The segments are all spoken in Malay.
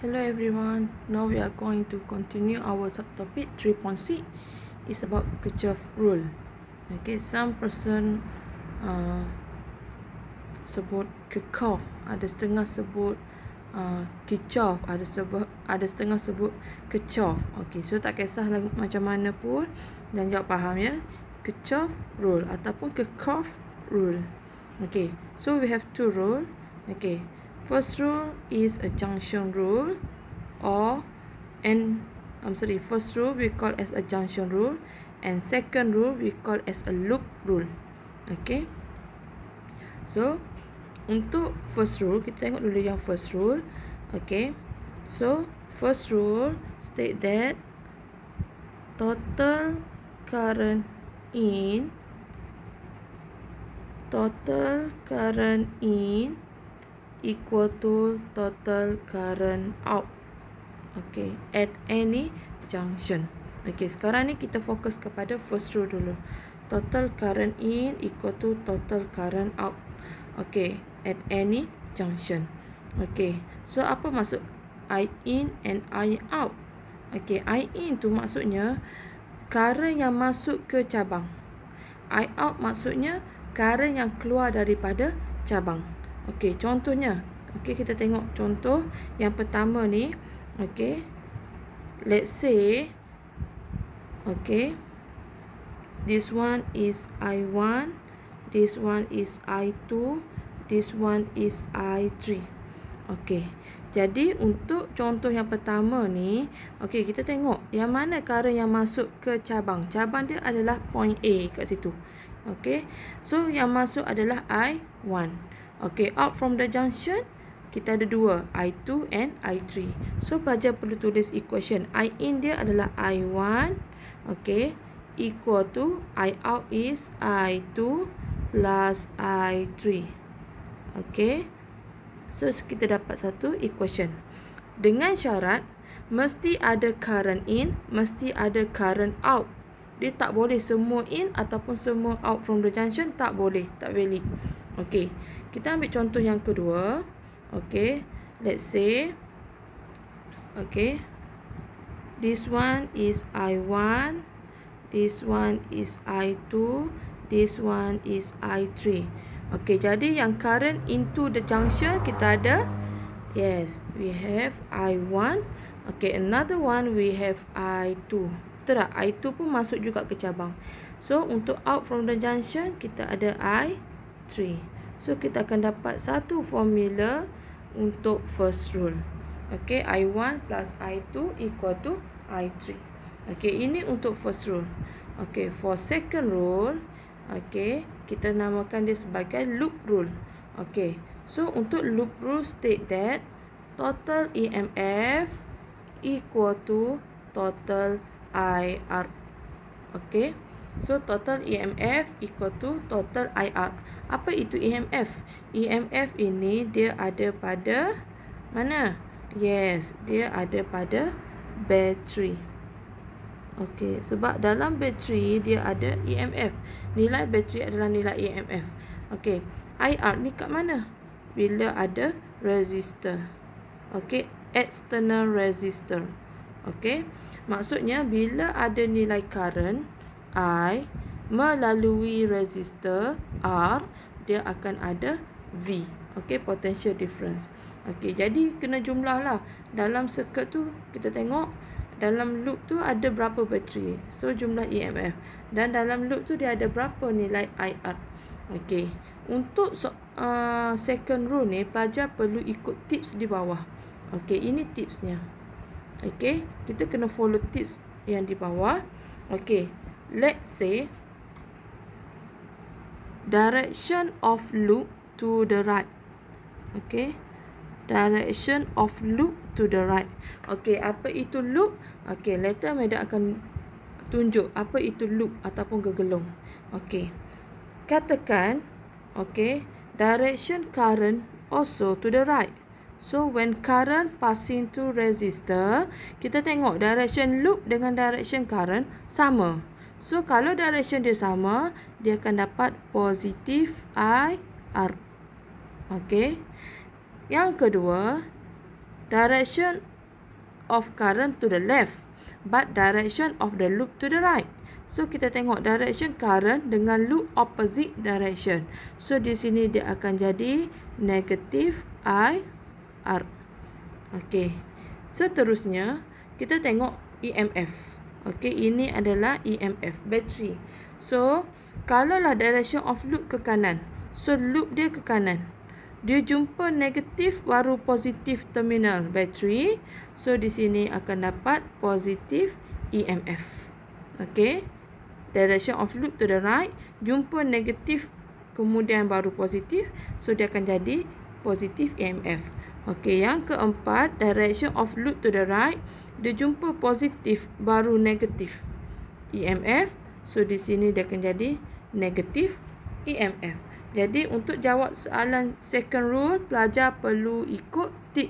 Hello everyone, now we are going to continue our subtopic 3.6. It's about Kirchhoff rule. Okay, some person sebut Kirchhoff, ada setengah sebut Kirchhoff, ada setengah sebut Kirchhoff. Okay, so tak kisahlah macam mana pun, dan jawab faham ya. Kirchhoff rule ataupun Kirchhoff rule. Okay, so we have two rule. Okay, first rule is a junction rule, first rule we call as a junction rule, and second rule we call as a loop rule. Okay, so untuk first rule, kita tengok dulu yang first rule. Okay, so first rule state that total current in equal to total current out. Okay, at any junction. Okay, sekarang ni kita fokus kepada first rule dulu. Total current in equal to total current out. Okay, at any junction. Okay, so apa maksud I in and I out? Okay, I in tu maksudnya current yang masuk ke cabang. I out maksudnya current yang keluar daripada cabang. Okey, contohnya. Okey, kita tengok contoh yang pertama ni. Okey. Let's say this one is I1, this one is I2, this one is I3. Okey. Jadi untuk contoh yang pertama ni, okey, kita tengok yang mana current yang masuk ke cabang. Cabang dia adalah point A kat situ. Okey. So yang masuk adalah I1. Okay, out from the junction, kita ada dua, I2 and I3. So, pelajar perlu tulis equation. I in dia adalah I1, okay, equal to I out is I2 plus I3. Okay, so kita dapat satu equation. Dengan syarat, mesti ada current in, mesti ada current out. Dia tak boleh semua in ataupun semua out from the junction, tak boleh, tak valid. Okay, kita ambil contoh yang kedua. Okay, let's say, okay, this one is I1, this one is I2, this one is I3. Okay, jadi yang current into the junction kita ada, yes, we have I1. Okay, another one we have I2. Betul tak? I2 pun masuk juga ke cabang. So, untuk out from the junction, kita ada I3. So, kita akan dapat satu formula untuk first rule. Okay, I1 plus I2 equal to I3. Okay, ini untuk first rule. Okay, for second rule, okay, kita namakan dia sebagai loop rule. Okay, so untuk loop rule state that total EMF equal to total IR. Okay, so total EMF equal to total IR. Apa itu EMF? EMF ini dia ada pada mana? Yes, dia ada pada bateri. Okay, sebab dalam bateri dia ada EMF. Nilai bateri adalah nilai EMF. Okay, IR ni kat mana? Bila ada resistor. Okay, external resistor. Okay, maksudnya bila ada nilai current I melalui resistor R, dia akan ada V. Okay, potential difference. Okay, jadi kena jumlah lah. Dalam circuit tu kita tengok dalam loop tu ada berapa bateri. So jumlah EMF. Dan dalam loop tu dia ada berapa nilai IR. Okay, untuk second rule ni pelajar perlu ikut tips di bawah. Okay, ini tipsnya. Okay, kita kena follow tips yang di bawah. Okay, let's say direction of loop to the right. Okay, direction of loop to the right. Okay, apa itu loop? Okay, later Madam akan tunjuk apa itu loop ataupun gegelung. Okay, katakan, okay, direction current also to the right. So, when current passing through resistor, kita tengok direction loop dengan direction current sama. So, kalau direction dia sama, dia akan dapat positif IR. Okay. Yang kedua, direction of current to the left, but direction of the loop to the right. So, kita tengok direction current dengan loop opposite direction. So, di sini dia akan jadi negative IR. Okey. Seterusnya, kita tengok EMF. Okey, ini adalah EMF bateri. So, kalaulah direction of loop ke kanan, so loop dia ke kanan, dia jumpa negatif baru positif terminal bateri. So, di sini akan dapat positif EMF. Okey. Direction of loop to the right, jumpa negatif kemudian baru positif. So, dia akan jadi positif EMF. Okey, yang keempat, direction of loop to the right, dia jumpa positif baru negatif EMF. So, di sini dia akan jadi negatif EMF. Jadi, untuk jawab soalan second rule, pelajar perlu ikut 4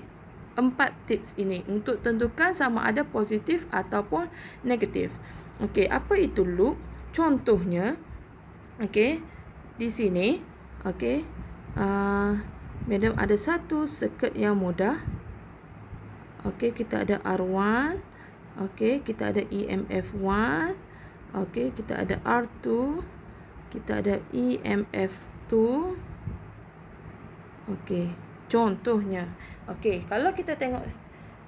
tips ini untuk tentukan sama ada positif ataupun negatif. Okey, apa itu loop? Contohnya, okey, di sini, okey, madam ada satu circuit yang mudah. Okey, kita ada R1. Okey, kita ada EMF1. Okey, kita ada R2. Kita ada EMF2. Okey, contohnya. Okey, kalau kita tengok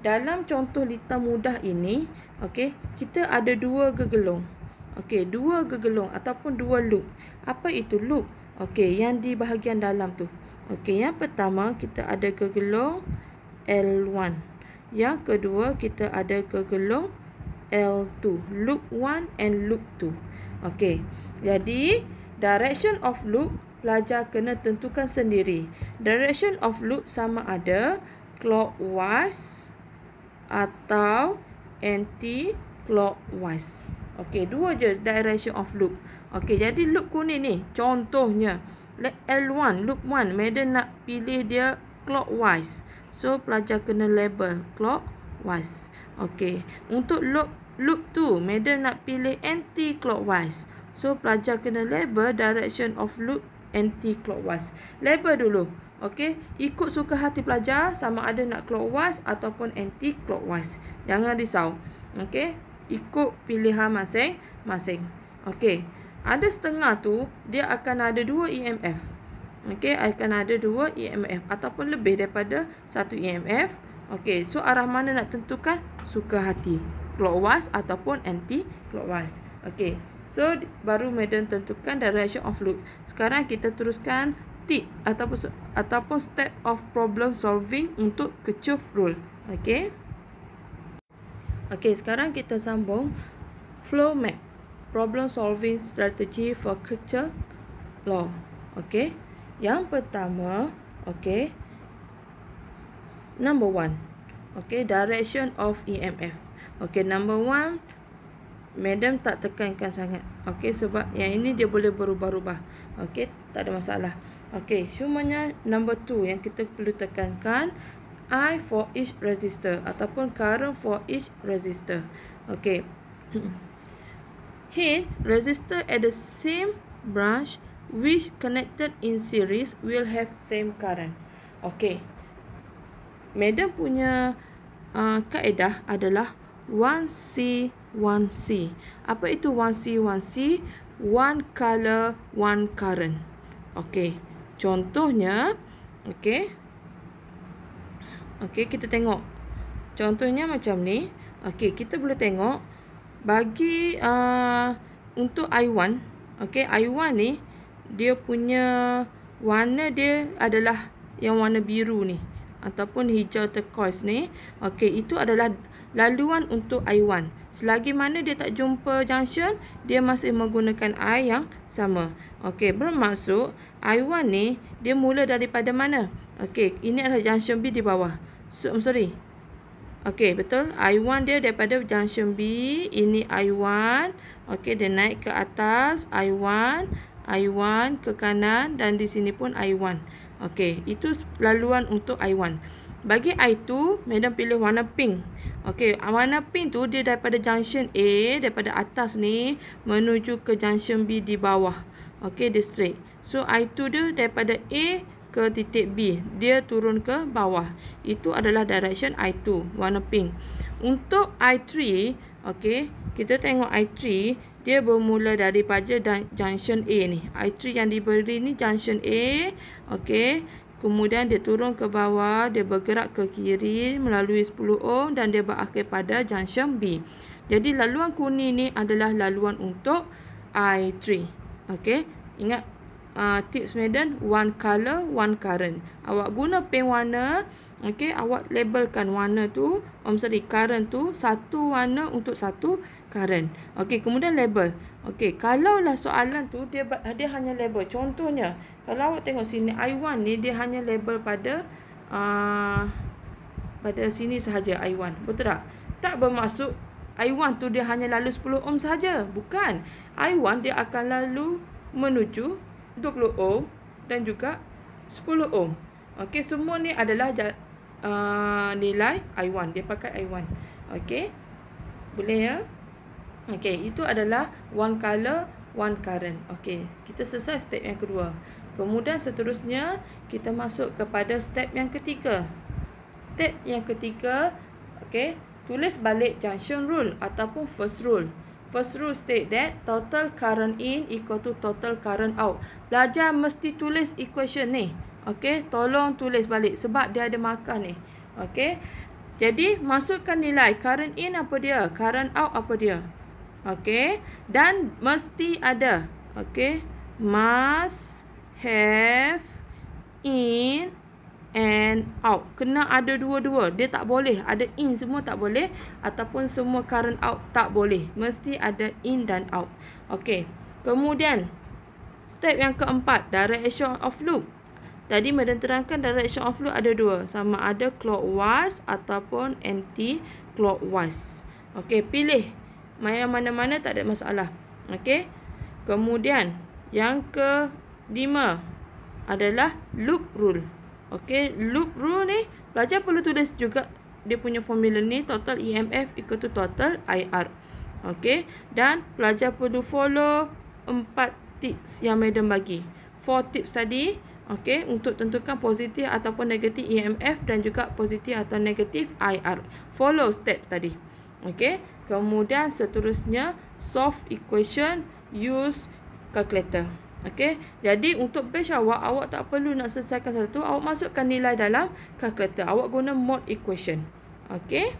dalam contoh lita mudah ini, okey, kita ada dua gegelung. Okey, dua gegelung ataupun dua loop. Apa itu loop? Okey, yang di bahagian dalam tu. Okey, yang pertama kita ada gegelung L1. Yang kedua kita ada gegelung L2. Loop 1 and loop 2. Okey, jadi direction of loop pelajar kena tentukan sendiri. Direction of loop sama ada clockwise atau anti-clockwise. Okey, dua je direction of loop. Okey, jadi loop kuning ni contohnya L1, loop 1, madam nak pilih dia clockwise. So, pelajar kena label clockwise. Okey, untuk loop 2, madam nak pilih anti-clockwise. So, pelajar kena label direction of loop anti-clockwise. Label dulu. Okey, ikut suka hati pelajar sama ada nak clockwise ataupun anti-clockwise. Jangan risau. Okey, ikut pilihan masing-masing. Okey, ada setengah tu dia akan ada 2 EMF. Okey, akan ada 2 EMF ataupun lebih daripada 1 EMF. Okey, so arah mana nak tentukan? Suka hati. Clockwise ataupun anti-clockwise. Okey, so baru madam tentukan direction of loop. Sekarang kita teruskan tip ataupun step of problem solving untuk Kirchhoff rule. Okey. Okey, sekarang kita sambung flow map. Problem solving strategy for Kirchhoff law. Okey. Yang pertama, okey. Number 1. Okey, direction of EMF. Okey, number 1 madam tak tekankan sangat. Okey, sebab yang ini dia boleh berubah-ubah. Okey, tak ada masalah. Okey, cumanya number 2 yang kita perlu tekankan, I for each resistor ataupun current for each resistor. Okey. Here, resistor at the same branch which connected in series will have same current. Okey. Madam punya kaedah adalah 1C 1C. Apa itu 1C 1C? One color, one current. Okey. Contohnya, okey. Okey, kita tengok. Contohnya macam ni. Okey, kita boleh tengok bagi untuk I1, okey, I1 ni dia punya warna dia adalah yang warna biru ni ataupun hijau turquoise ni. Okey, itu adalah laluan untuk I1. Selagi mana dia tak jumpa junction, dia masih menggunakan I yang sama. Okey, bermaksud I1 ni dia mula daripada mana? Okey, ini adalah junction B di bawah. So, sorry. Okey, betul. I1 dia daripada junction B. Ini I1. Okey, dia naik ke atas. I1 ke kanan. Dan di sini pun I1. Okey, itu laluan untuk I1. Bagi I2, madam pilih warna pink. Okey, warna pink tu dia daripada junction A, daripada atas ni, menuju ke junction B di bawah. Okey, dia straight. So, I2 dia daripada A ke titik B, dia turun ke bawah. Itu adalah direction I2, warna pink. Untuk I3, okey, kita tengok I3, dia bermula daripada junction A ni. I3 yang diberi ni junction A, okey. Kemudian dia turun ke bawah, dia bergerak ke kiri melalui 10 ohm dan dia berakhir pada junction B. Jadi laluan kuning ni adalah laluan untuk I3. Okey, ingat tips Madam, one color, one current. Awak guna pen warna, okey, awak labelkan warna tu, current tu satu warna untuk satu current. Okey, kemudian label. Okey, kalaulah soalan tu dia hanya label. Contohnya, kalau awak tengok sini I1 ni dia hanya label pada sini sahaja I1. Betul tak? Tak bermaksud I1 tu dia hanya lalu 10 ohm sahaja. Bukan. I1 dia akan lalu menuju 20 ohm dan juga 10 ohm. Okey, semua ni adalah nilai I1. Dia pakai I1. Okey. Boleh ya? Okey, itu adalah one color, one current. Okey, kita selesai step yang kedua. Kemudian seterusnya kita masuk kepada step yang ketiga. Step yang ketiga, okey, tulis balik junction rule ataupun first rule. First rule state that total current in equal to total current out. Belajar mesti tulis equation ni. Okey, tolong tulis balik sebab dia ada markah ni. Okey. Jadi masukkan nilai current in apa dia, current out apa dia. Okey, dan mesti ada. Okey, must have in and out. Kena ada dua-dua. Dia tak boleh ada in semua, tak boleh, ataupun semua current out tak boleh. Mesti ada in dan out. Okey. Kemudian step yang keempat, direction of loop. Tadi Madam terangkan direction of loop ada dua, sama ada clockwise ataupun anti-clockwise. Okey, pilih mana-mana tak ada masalah. Okey. Kemudian yang kelima adalah loop rule. Okey, loop rule ni pelajar perlu tulis juga dia punya formula ni, total EMF equal to total IR. Okey, dan pelajar perlu follow 4 tips yang Madam bagi. 4 tips tadi, okey, untuk tentukan positif ataupun negatif EMF dan juga positif atau negatif IR. Follow step tadi. Okey. Kemudian seterusnya solve equation, use calculator. Okey. Jadi untuk batch awak tak perlu nak selesaikan satu, awak masukkan nilai dalam calculator. Awak guna mode equation. Okey.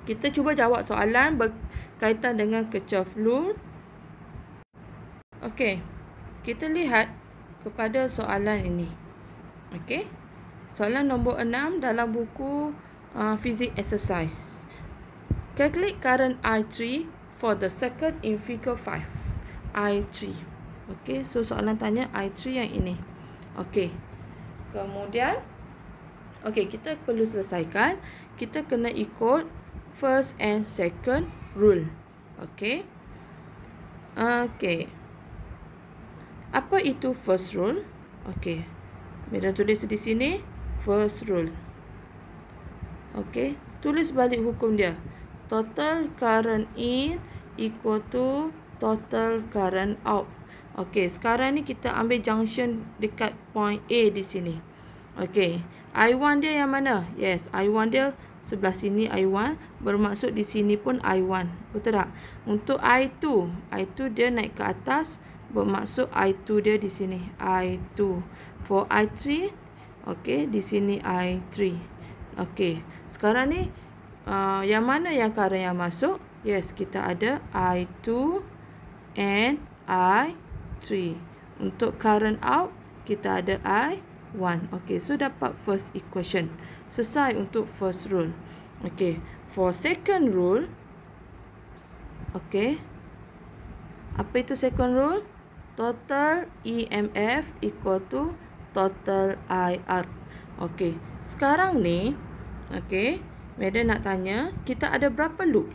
Kita cuba jawab soalan berkaitan dengan Kirchhoff rule. Okey. Kita lihat kepada soalan ini. Okey. Soalan nombor 6 dalam buku Physics Exercise. Calculate current I3 for the circuit in figure 5. I3. Okey, so soalan tanya I3 yang ini. Okey. Kemudian, okey, kita perlu selesaikan. Kita kena ikut first and second rule. Okey. Okey. Apa itu first rule? Okey. Madam tulis di sini first rule. Okey, tulis balik hukum dia. Total current in equal to total current out. Okey, sekarang ni kita ambil junction dekat point A di sini. Okey, I1 dia yang mana? Yes, I1 dia sebelah sini I1, bermaksud di sini pun I1. Betul tak? Untuk I2 dia naik ke atas, bermaksud I2 dia di sini, I2. For I3, okey, di sini I3. Okey, sekarang ni yang mana yang current yang masuk? Yes, kita ada I2 and I3. Untuk current out, kita ada I1. Okey, so dapat first equation. Selesai untuk first rule. Okey, for second rule, okey, apa itu second rule? Total EMF equal to total IR. Okey, sekarang ni, okey, Madam nak tanya, kita ada berapa loop?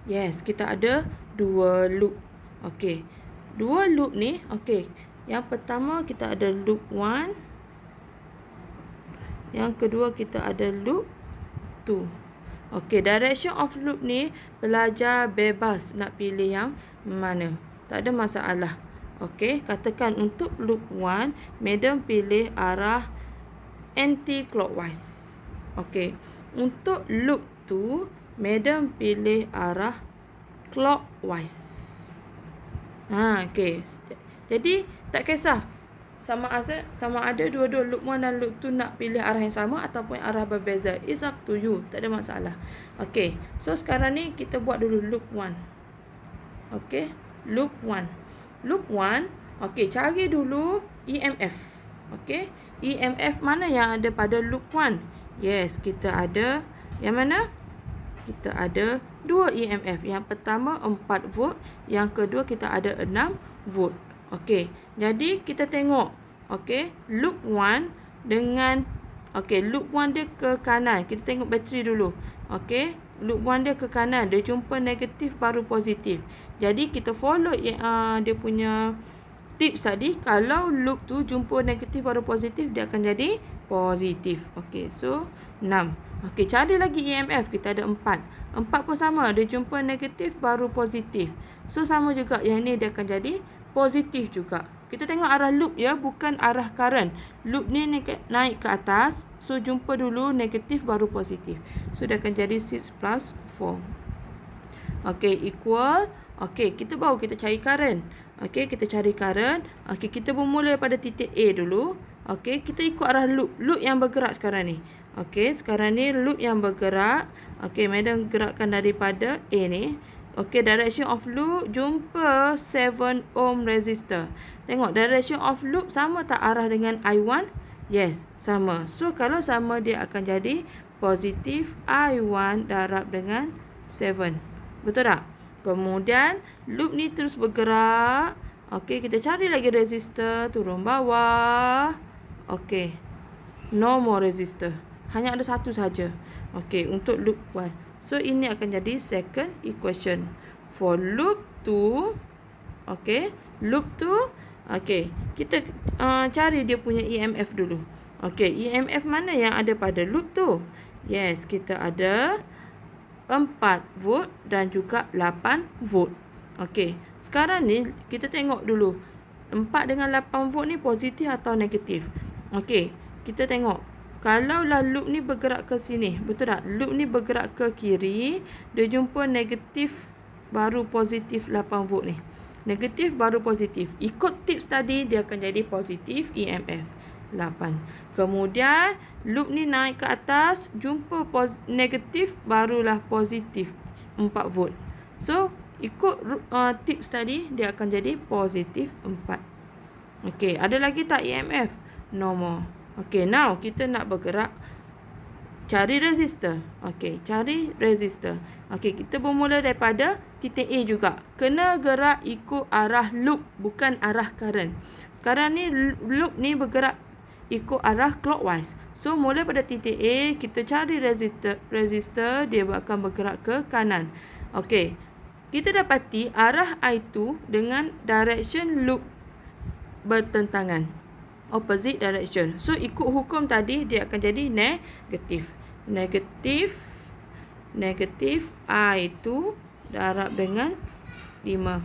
Yes, kita ada 2 loop. Okey, 2 loop ni, okey. Yang pertama kita ada loop 1. Yang kedua kita ada loop 2. Okey, direction of loop ni pelajar bebas nak pilih yang mana. Tak ada masalah. Okey, katakan untuk loop 1, Madam pilih arah anti-clockwise. Okey. Untuk loop I2, Madam pilih arah clockwise. Okey. Jadi tak kisah sama ada dua-dua loop 1 dan loop 2 nak pilih arah yang sama ataupun arah berbeza. It's up to you. Tak ada masalah. Okey. So sekarang ni kita buat dulu loop 1. Okey. Loop 1. Loop 1. Okey, cari dulu EMF. Okey. EMF mana yang ada pada loop 1? Yes, kita ada yang mana? Kita ada 2 EMF. Yang pertama 4 volt, yang kedua kita ada 6 volt. Okey. Jadi kita tengok, okey, loop 1 dengan loop 1 dia ke kanan. Kita tengok bateri dulu. Okey, loop 1 dia ke kanan, dia jumpa negatif baru positif. Jadi kita follow dia punya tips tadi. Kalau loop tu jumpa negatif baru positif, dia akan jadi positif. Okey, so 6. Okey, cari lagi EMF. Kita ada 4. 4 pun sama. Dia jumpa negatif baru positif. So, sama juga. Yang ni dia akan jadi positif juga. Kita tengok arah loop ya, bukan arah current. Loop ni naik ke atas. So, jumpa dulu negatif baru positif. So, dia akan jadi 6 plus 4. Okey, equal. Okey, kita cari current. Okey, kita cari current. Okey, kita bermula daripada titik A dulu. Okey, kita ikut arah loop. Loop yang bergerak sekarang ni. Okey, sekarang ni loop yang bergerak. Okey, Madam gerakkan daripada A ni. Okey, direction of loop jumpa 7 ohm resistor. Tengok, direction of loop sama tak arah dengan I1? Yes, sama. So, kalau sama dia akan jadi positif I1 darab dengan 7. Betul tak? Kemudian, loop ni terus bergerak. Okey, kita cari lagi resistor. Turun bawah. Okey, no more resistor. Hanya ada satu saja. Okey, untuk loop 1. So, ini akan jadi second equation. For loop 2, okey, loop 2, okey, kita cari dia punya EMF dulu. Okey, EMF mana yang ada pada loop 2? Yes, kita ada 4 volt dan juga 8 volt. Okey, sekarang ni kita tengok dulu. 4 dengan 8 volt ni positif atau negatif? Okey, kita tengok. Kalaulah loop ni bergerak ke sini, betul tak? Loop ni bergerak ke kiri, dia jumpa negatif baru positif 8 volt ni. Negatif baru positif. Ikut tips tadi, dia akan jadi positif EMF 8. Kemudian, loop ni naik ke atas, jumpa negatif, barulah positif 4 volt. So, ikut tips tadi, dia akan jadi positif 4. Okey, ada lagi tak EMF? No more. Okey, now kita nak bergerak. Cari resistor. Okey, cari resistor. Okey, kita bermula daripada titik A juga. Kena gerak ikut arah loop, bukan arah current. Sekarang ni loop ni bergerak ikut arah clockwise. So, mula pada titik A, kita cari resistor, dia akan bergerak ke kanan. Okey, kita dapati arah I2 dengan direction loop bertentangan. Opposite direction. So, ikut hukum tadi, dia akan jadi negatif. Negatif I2 darab dengan 5.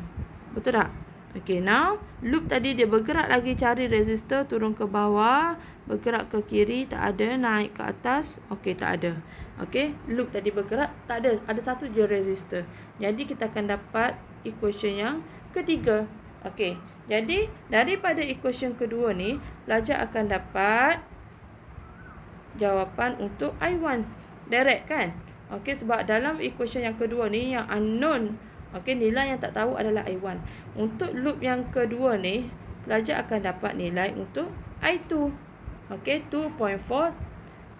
Betul tak? Okey, now, loop tadi dia bergerak lagi cari resistor, turun ke bawah, bergerak ke kiri, tak ada, naik ke atas. Okey, tak ada. Okey, loop tadi bergerak, tak ada. Ada satu je resistor. Jadi, kita akan dapat equation yang ketiga. Okey. Jadi, daripada equation kedua ni, pelajar akan dapat jawapan untuk I1. Direct kan? Okey, sebab dalam equation yang kedua ni, yang unknown, okey, nilai yang tak tahu adalah I1. Untuk loop yang kedua ni, pelajar akan dapat nilai untuk I2. Okey, 2.4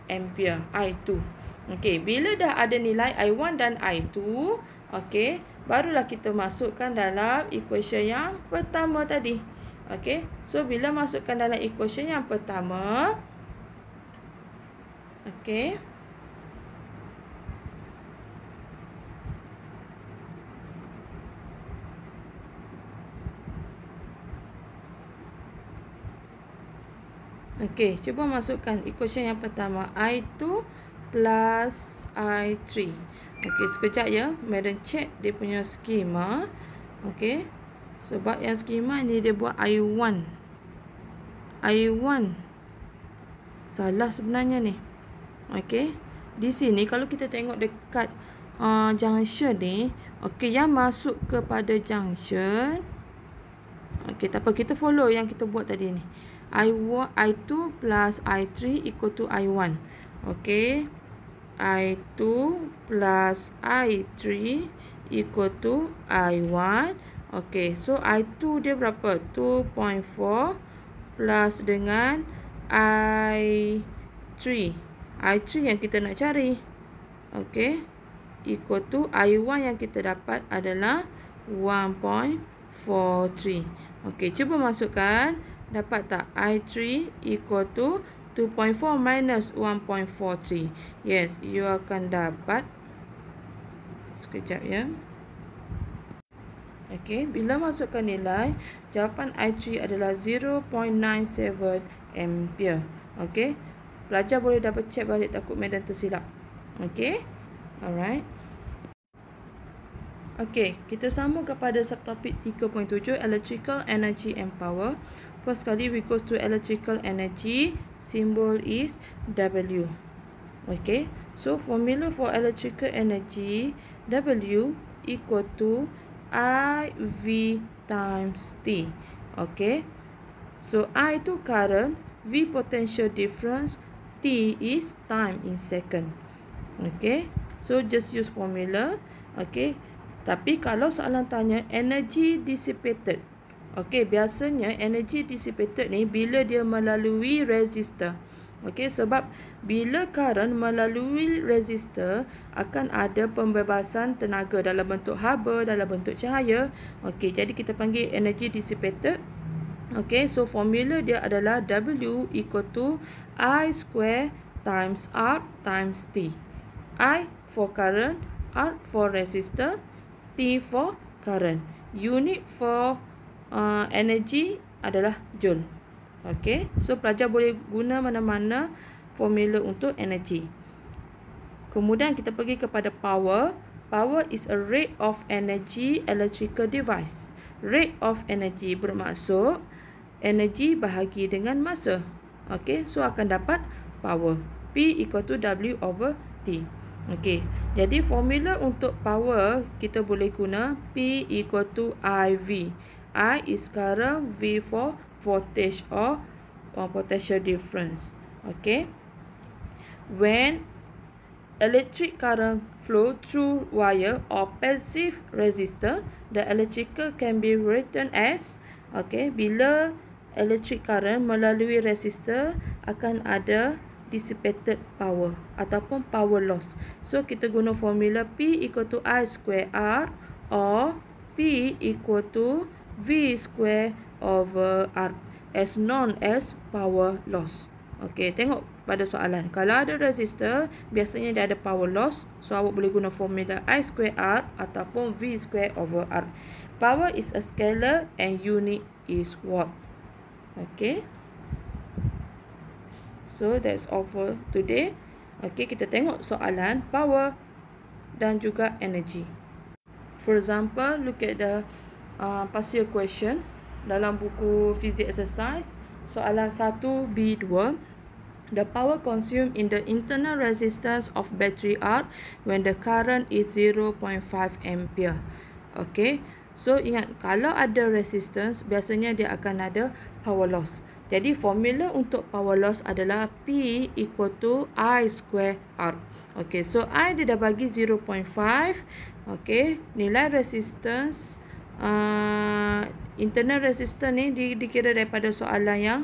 ampere I2. Okey, bila dah ada nilai I1 dan I2, okey, barulah kita masukkan dalam equation yang pertama tadi. Okey. So, bila masukkan dalam equation yang pertama. Okey. Okey, cuba masukkan equation yang pertama. I2 plus I3. Okey, sekejap ya. Madam check dia punya skema. Okey. Sebab yang skema ni dia buat I1. I1. Salah sebenarnya ni. Okey. di sini kalau kita tengok dekat junction ni, okey, yang masuk kepada junction, okey, tak apa, kita follow yang kita buat tadi ni. I2 plus I3 equal to I1. Okey, I2 plus I3 equal to I1. Okey, so I2 dia berapa? 2.4 plus dengan I3. I3 yang kita nak cari. Okey, equal to I1 yang kita dapat adalah 1.43. Okey, cuba masukkan. Dapat tak? I3 equal to 2.4 minus 1.43. Yes, you akan dapat. Sekejap ya. Okey, bila masukkan nilai, jawapan I3 adalah 0.97 ampere. Okey, pelajar boleh double check balik takut madam tersilap. Okey, alright. Okey, kita sambung kepada subtopik 3.7, electrical energy and power. First kali we goes to electrical energy, symbol is W. Okay, so formula for electrical energy, W equal to IV times T. Okay, so I itu current, V potential difference, T is time in second. Okay, so just use formula. Okay, tapi kalau soalan tanya energy dissipated, okey, biasanya energy dissipated ni bila dia melalui resistor. Okey, sebab bila current melalui resistor akan ada pembebasan tenaga dalam bentuk haba, dalam bentuk cahaya. Okey, jadi kita panggil energy dissipated. Okey, so formula dia adalah W equal to I square times R times T. I for current, R for resistor, T for current. Unit for energy adalah joule. Okey, so pelajar boleh guna mana-mana formula untuk energy. Kemudian kita pergi kepada power. Power is a rate of energy electrical device. Rate of energy bermaksud energy bahagi dengan masa. Okey, so akan dapat power. P equal to W over T. Okey, jadi formula untuk power kita boleh guna P equal to IV. I is current, V for voltage or potential difference. Okay. When electric current flow through wire or passive resistor, the electrical can be written as, okay, bila electric current melalui resistor akan ada dissipated power ataupun power loss. So kita guna formula P equal to I square R or P equal to V square over R, as known as power loss. Okey, tengok pada soalan. Kalau ada resistor, biasanya dia ada power loss. So, awak boleh guna formula I square R ataupun V square over R. Power is a scalar and unit is watt. Okey. So, that's all for today. Okey, kita tengok soalan power dan juga energy. For example, look at the past year question dalam buku physics exercise soalan 1B2. The power consumed in the internal resistance of battery R when the current is 0.5 ampere. Okay, so ingat kalau ada resistance biasanya dia akan ada power loss. Jadi formula untuk power loss adalah P equal to I square R. Okay, so I dia dah bagi 0.5. Okay, nilai resistance internal resistance ni dikira daripada soalan yang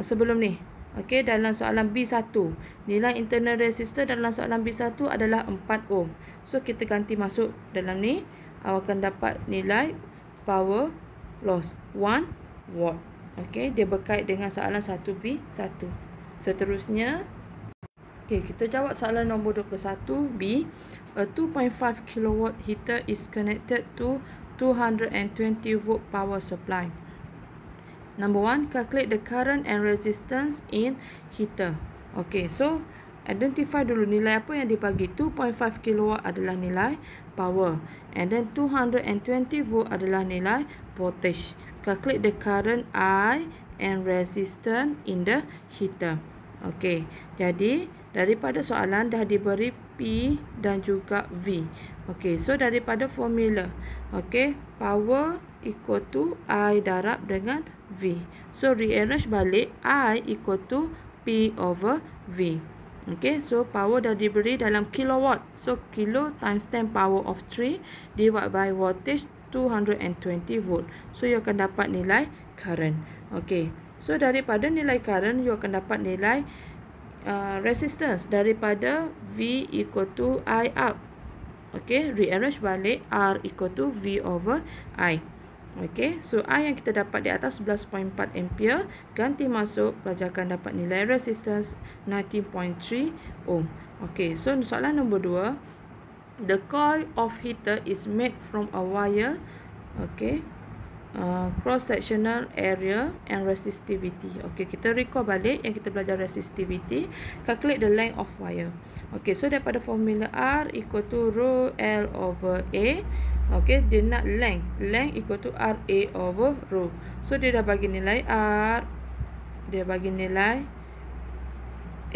sebelum ni. Okey, dalam soalan B1, nilai internal resistor dalam soalan B1 adalah 4 ohm. So kita ganti masuk dalam ni, awak akan dapat nilai power loss 1 watt. Okey, dia berkait dengan soalan 1B1. Seterusnya, okey, kita jawab soalan nombor 21B. A 2.5 kilowatt heater is connected to 220 volt power supply. Number 1, calculate the current and resistance in heater. Okay, so identify dulu nilai apa yang dibagi. 2.5 kW adalah nilai power. And then 220 volt adalah nilai voltage. Calculate the current I and resistance in the heater. Okay, jadi Daripada soalan dah diberi P dan juga V. Okey, so daripada formula, okey, power equal to I darab dengan V. So rearrange balik, I equal to P over V. Okay, so power dah diberi dalam kilowatt. So kilo times 10 power of 3 divided by voltage 220 volt. So you akan dapat nilai current. Okay, so daripada nilai current you akan dapat nilai resistance daripada V equal to I up. Okay, rearrange balik, R equal to V over I. Okay, so I yang kita dapat di atas 11.4 ampere, ganti masuk, pelajarkan dapat nilai resistance 19.3 ohm. Okay, so soalan nombor 2. The coil of heater is made from a wire, okay, cross-sectional area and resistivity. Okay, kita recall balik yang kita belajar resistivity. Calculate the length of wire. Okay, so daripada formula R equal to rho L over A. Okay, dia nak length. Length equal to RA over rho. So, dia dah bagi nilai R. Dia bagi nilai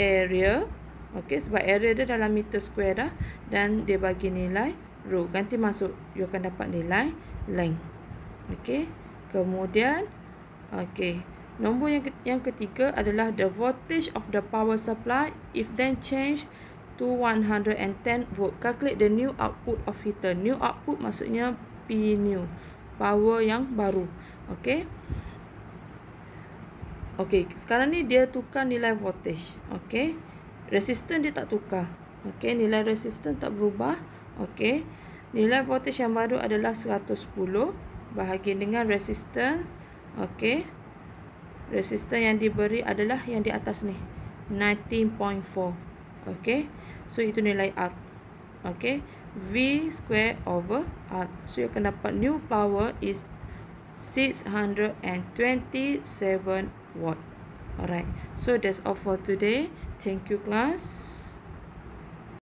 area. Okay, sebab area dia dalam meter square dah. Dan dia bagi nilai rho. Ganti masuk. You akan dapat nilai length. Okay. Kemudian, okay, nombor yang ketiga adalah the voltage of the power supply if then change to 110 volt. Calculate the new output of heater. New output maksudnya P new, power yang baru. Okay. Okay, sekarang ni dia tukar nilai voltage. Okay, resistance dia tak tukar. Okay, nilai resistance tak berubah. Okay, nilai voltage yang baru adalah 110 bahagi dengan resistance. Okay, resistance yang diberi adalah yang di atas ni, 19.4. Okay, so itu nilai R. Okay, V square over R. So you akan dapat new power is 627 watt. Alright, so that's all for today. Thank you class.